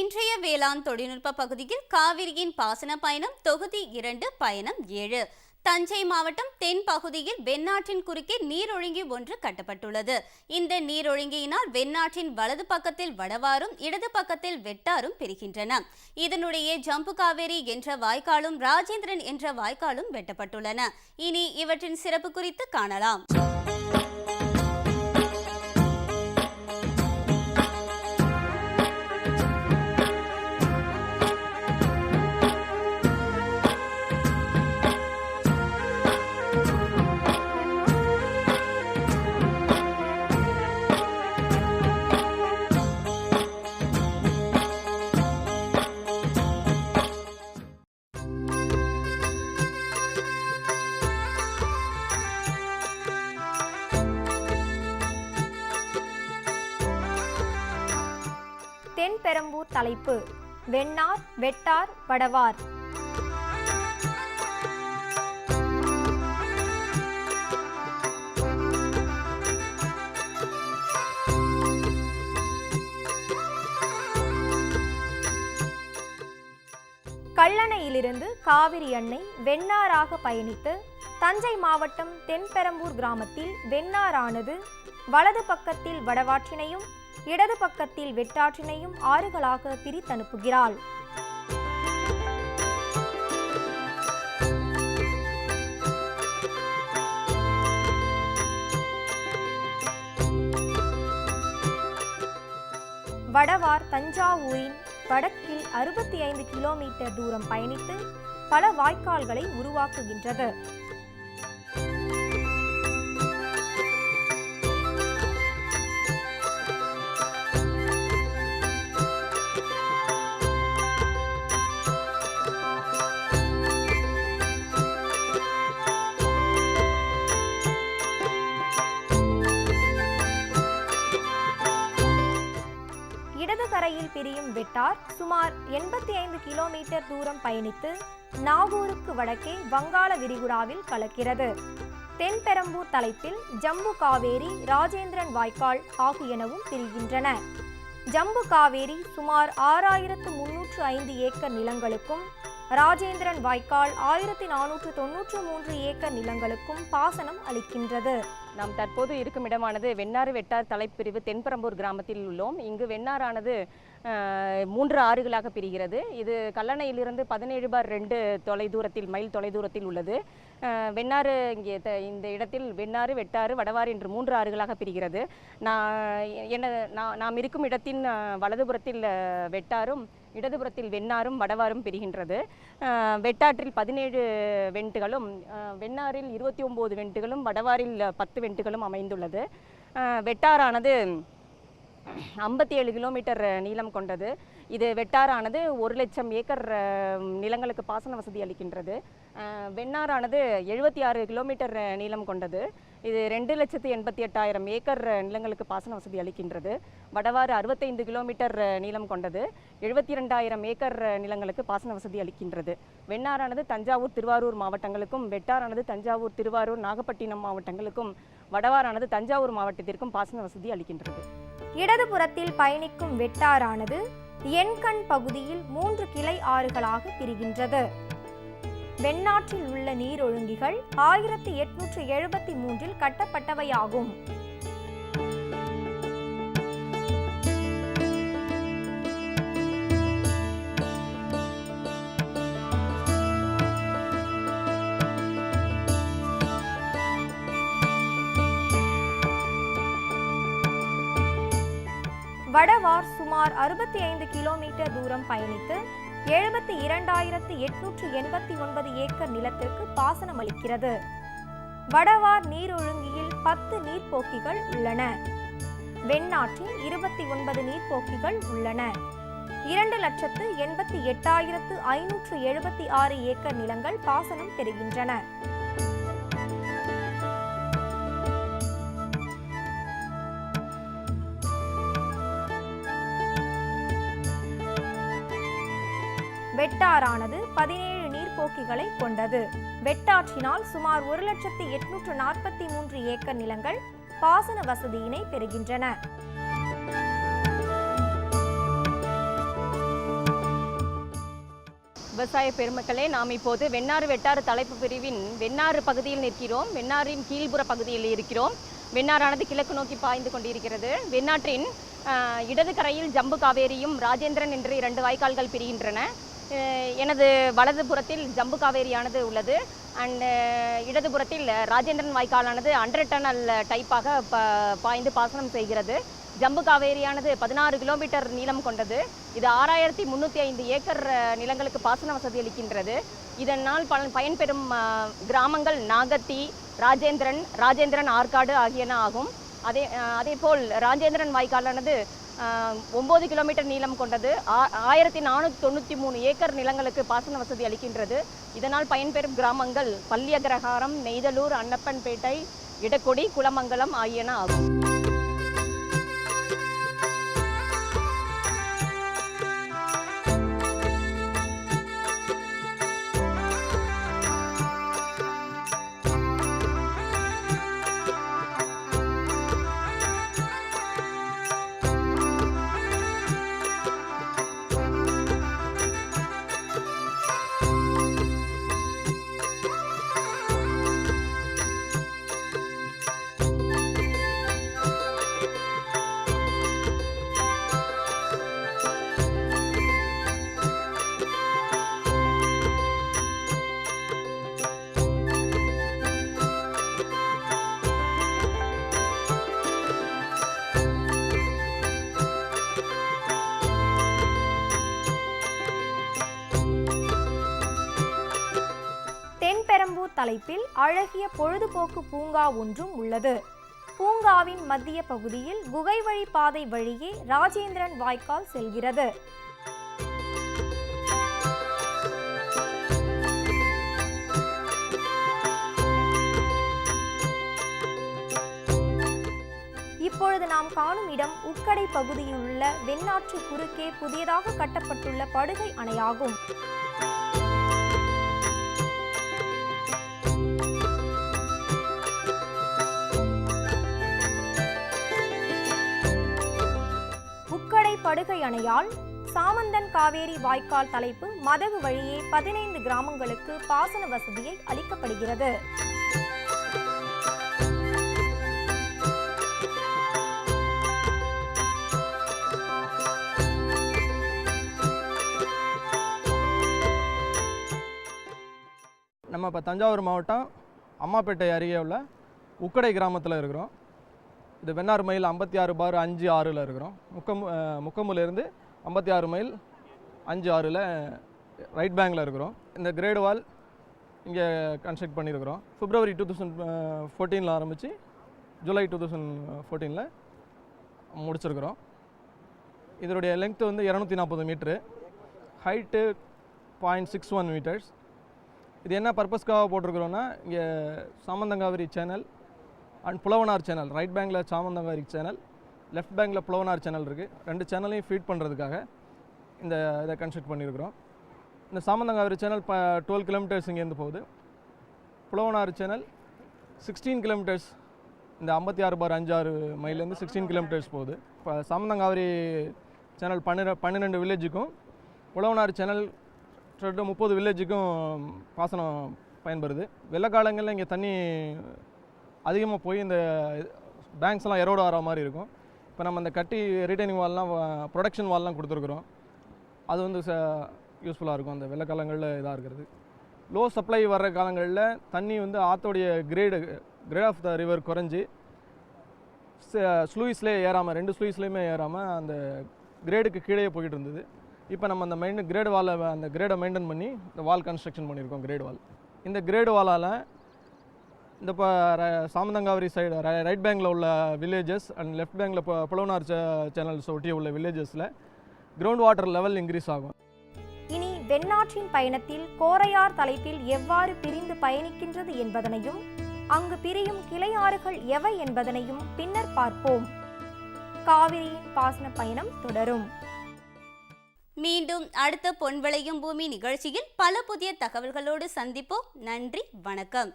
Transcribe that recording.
இன்றைய வேளாண் தொழில்நுட்ப பகுதியில் காவிரியின் பாசன பயணம் தொகுதி 2 பயணம் 7. தஞ்சை மாவட்டம் தென் பகுதியில் வெண்ணாற்றின் குறுக்கே நீரொழுங்கி ஒன்று கட்டப்பட்டுள்ளது. இந்த நீரொழுங்கியினால் வெண்ணாற்றின் வலது பக்கத்தில் வடவாறும் இடது பக்கத்தில் வெட்டாரும் பிரிகின்றன. இதனுடைய ஜம்பு காவேரி என்ற வாய்க்காலும் ராஜேந்திரன் என்ற வாய்க்காலும் வெட்டப்பட்டுள்ளன. இனி இவற்றின் சிறப்பு குறித்து காணலாம். தென்பெரம்பூர் தலைப்பு வெண்ணார் வெட்டார் வடவார். கல்லணையிலிருந்து காவிரி அன்னை வெண்ணாறாக பயணித்து தஞ்சை மாவட்டம் தென்பெரம்பூர் கிராமத்தில் வெண்ணாறானது வலது பக்கத்தில் வடவாற்றினையும் இடது பக்கத்தில் வெட்டாற்றினையும் ஆறுகளாக பிரித்தனுப்புகிறாள். வடவார் தஞ்சாவூரின் வடக்கில் 65 கிலோமீட்டர் தூரம் பயணித்து பல வாய்க்கால்களை உருவாக்குகின்றது. இடதுகரையில் பிரியும் வெட்டார் சுமார் 85 கிலோமீட்டர் தூரம் பயணித்து நாகூருக்கு வடக்கே வங்காள விரிகுடாவில் கலக்கிறது. தென்பெரம்பூர் தலைப்பில் ஜம்பு காவேரி ராஜேந்திரன் வாய்க்கால் ஆகியனவும் பிரிகின்றன. ஜம்பு காவேரி சுமார் 6305 ஏக்கர் நிலங்களுக்கும் ராஜேந்திரன் வாய்க்கால் 1493 ஏக்கர் நிலங்களுக்கும் பாசனம் அளிக்கின்றது. நாம் தற்போது இருக்கும் இடமானது வெண்ணாறு வெட்டார் தலைப்பிரிவு தென்பெரம்பூர் கிராமத்தில் உள்ளோம். இங்கு வெண்ணாறானது 3 ஆறுகளாக பிரிகிறது. இது கல்லணையிலிருந்து 17/2 மைல் தொலைதூரத்தில் உள்ளது. வெண்ணாறு இந்த இடத்தில் வெண்ணாறு வெட்டாறு வடவாறு என்று 3 ஆறுகளாக பிரிகிறது. நாம் இருக்கும் இடத்தின் வலதுபுறத்தில் வெட்டாரும் இடதுபுறத்தில் வெண்ணாரும் வடவாரும் பிரிகின்றது. வெட்டாற்றில் 17 வெண்டுகளும் வெண்ணாறில் 29 வெண்டுகளும் வடவாரில் 10 வெண்டுகளும் அமைந்துள்ளது. வெட்டாறானது 57 கிலோமீட்டர் நீளம் கொண்டது. இது வெட்டாறானது 1,00,000 ஏக்கர் நிலங்களுக்கு பாசன வசதி அளிக்கின்றது. வெண்ணாறானது 76 கிலோமீட்டர் நீளம் கொண்டது. இது 2,88,000 ஏக்கர் நிலங்களுக்கு பாசன வசதி அளிக்கின்றது. வடவாறு 65 கிலோமீட்டர் நீளம் கொண்டது. 72,000 ஏக்கர் நிலங்களுக்கு பாசன வசதி அளிக்கின்றது. வெண்ணாறானது தஞ்சாவூர் திருவாரூர் மாவட்டங்களுக்கும் வெட்டாறானது தஞ்சாவூர் திருவாரூர் நாகப்பட்டினம் மாவட்டங்களுக்கும் வடவாறானது தஞ்சாவூர் மாவட்டத்திற்கும் பாசன வசதி அளிக்கின்றது. இடதுபுறத்தில் பயணிக்கும் வெட்டாறானது எண்கண் பகுதியில் 3 கிளை ஆறுகளாக பிரிகின்றது. வெண்ணாற்றில் உள்ள நீரொழுங்கிகள் 1873 கட்டப்பட்டவையாகும். வடவார் சுமார் 65 கிலோமீட்டர் தூரம் பயணித்து 72,889 ஏக்கர் நிலத்திற்கு பாசனம் அளிக்கிறது. வடவார் நீரொழுங்கியில் 10 நீர்ப்போக்கிகள் உள்ளன. வெண்ணாற்றில் 29 நீர்ப்போக்கிகள் உள்ளன. 2,88,576 ஏக்கர் நிலங்கள் பாசனம் பெறுகின்றன. வெட்டாறானது 17 நீர்ப்போக்கிகளை கொண்டது. வெட்டாற்றினால் சுமார் 1,843 ஏக்கர் நிலங்கள் பாசன வசதியினை பெறுகின்றன. விவசாய பெருமக்களே, நாம் இப்போது வெண்ணாறு வெட்டாறு தலைப்பு பிரிவின் வெண்ணாறு பகுதியில் நிற்கிறோம். வெண்ணாறின் கீழ்ப்புற பகுதியில் இருக்கிறோம். வெண்ணாறானது கிழக்கு நோக்கி பாய்ந்து கொண்டிருக்கிறது. வெண்ணாற்றின் இடது கரையில் ஜம்பு காவேரியும் ராஜேந்திரன் என்று 2 வாய்க்கால்கள் பிரிகின்றன. எனது வலது புறத்தில் ஜம்பு காவேரியானது உள்ளது. அண்ட் இடதுபுறத்தில் ராஜேந்திரன் வாய்க்காலானது 100 டன்னல் டைப்பாக பாய்ந்து பாசனம் செய்கிறது. ஜம்பு காவேரியானது 16 கிலோமீட்டர் நீளம் கொண்டது. இது 6305 ஏக்கர் நிலங்களுக்கு பாசன வசதி அளிக்கின்றது. இதனால் பயன்பெறும் கிராமங்கள் நாகத்தி, ராஜேந்திரன் ஆற்காடு ஆகியன ஆகும். அதேபோல் ராஜேந்திரன் வாய்க்காலானது 9 கிலோமீட்டர் நீளம் கொண்டது. 1493 ஏக்கர் நிலங்களுக்கு பாசன வசதி அளிக்கின்றது. இதனால் பயன்பெறும் கிராமங்கள் பள்ளியகிரகாரம், நெய்தலூர், அன்னப்பன்பேட்டை, இடக்கொடி, குளமங்கலம் ஆகியன ஆகும். தென்பெரம்பூர் தலைப்பில் அழகிய பொழுதுபோக்கு பூங்கா ஒன்றும் உள்ளது. பூங்காவின் மத்திய பகுதியில் குகை வழி பாதை வழியே ராஜேந்திரன் வாய்க்கால் செல்கிறது. இப்பொழுது நாம் காணும் இடம் உக்கடை பகுதியில் உள்ள வெண்ணாற்று குறுக்கே புதியதாக கட்டப்பட்டுள்ள படுகை அணையாகும். படுகை அணையால் சாமந்தன் காவேரி வாய்க்கால் தலைப்பு மதகு வழியே 15 கிராமங்களுக்கு பாசன வசதியை அளிக்கப்படுகிறது. நம்ம இப்போ தஞ்சாவூர் மாவட்டம் அம்மாப்பேட்டை அருகே உள்ள உக்கடை கிராமத்தில் இருக்கிறோம். இது வெண்ணாறு மைல் 56/56 இருக்கிறோம். முக்கம்புலேருந்து 56 மைல் 56 ரைட் பேங்கில் இருக்கிறோம். இந்த கிரேடு வால் இங்கே கன்ஸ்ட்ரக்ட் பண்ணியிருக்கிறோம். February 2014 ஆரம்பித்து July 2014 முடிச்சிருக்கிறோம். இதனுடைய லெங்க்த்து வந்து 240 மீட்ரு, ஹைட்டு 0.61 மீட்டர்ஸ். இது என்ன பர்பஸ்க்காக போட்டிருக்கிறோன்னா, இங்கே சாமந்தங்காவிரி சேனல் அண்ட் புலவனார் சேனல், ரைட் பேங்கில் சாமந்தங்காவிரி சேனல், லெஃப்ட் பேங்கில் புலவனார் சேனல் இருக்குது. 2 சேனலையும் ஃபீட் பண்ணுறதுக்காக இதை கன்ஸ்ட்ரக்ட் பண்ணியிருக்கிறோம். இந்த சாமந்தங்காவிரி சேனல் 12 கிலோமீட்டர்ஸ் இங்கேருந்து போகுது. புலவனார் சேனல் 16 கிலோமீட்டர்ஸ், இந்த 56/56 மைலேருந்து 16 கிலோமீட்டர்ஸ் போகுது. இப்போ சாமந்தங்காவிரி சேனல் 12 வில்லேஜுக்கும், புலவனார் சேனல் 30 வில்லேஜுக்கும் பாசனம் பயன்படுது. வெள்ளக்காலங்களில் இங்கே தண்ணி அதிகமாக போய் இந்த பேங்க்ஸ்லாம் எரோடு ஆகிற மாதிரி இருக்கும். இப்போ நம்ம அந்த கட்டி ரீட்டைனிங் வால்லாம், ப்ரொடக்ஷன் வால்லாம் கொடுத்துருக்குறோம். அது வந்து யூஸ்ஃபுல்லாக இருக்கும் அந்த வெள்ளக்காலங்களில் இதாக இருக்கிறது. லோ சப்ளை வர்ற காலங்களில் தண்ணி வந்து ஆற்றோடைய கிரேட் ஆஃப் த ரிவர் குறைஞ்சி ஸ்லூயிஸ்லேயே ஏறாமல், 2 ஸ்லூயிஸ்லேயுமே ஏறாமல் அந்த கிரேடுக்கு கீழே போய்கிட்டு இருந்தது. இப்போ நம்ம அந்த கிரேடு வாலை, அந்த கிரேடை மெயின்டைன் பண்ணி இந்த வால் கன்ஸ்ட்ரக்ஷன் பண்ணியிருக்கோம், கிரேடு வால். இந்த கிரேடு வாலால் இந்த இப்போ சாமந்தங்காவிரி சைடு ரைட் பேங்கில் உள்ள வில்லேஜஸ் அண்ட் லெஃப்ட் பேங்கில் இப்போ புலவனார் சேனல்ஸ் ஒட்டிய உள்ள வில்லேஜஸில் கிரவுண்ட் வாட்டர் லெவல் இன்க்ரீஸ் ஆகும். இனி வெண்ணாற்றின் பயணத்தில் கோரையார் தலைப்பில் எவ்வாறு பிரிந்து பயணிக்கின்றது என்பதனையும், அங்கு பிரியும் கிளையாறுகள் எவை என்பதனையும் பின்னர் பார்ப்போம். காவிரியின் பாசன பயணம் தொடரும். மீண்டும் அடுத்த பொன் விளையும் பூமி நிகழ்ச்சியில் பல புதிய தகவல்களோடு சந்திப்போம். நன்றி, வணக்கம்.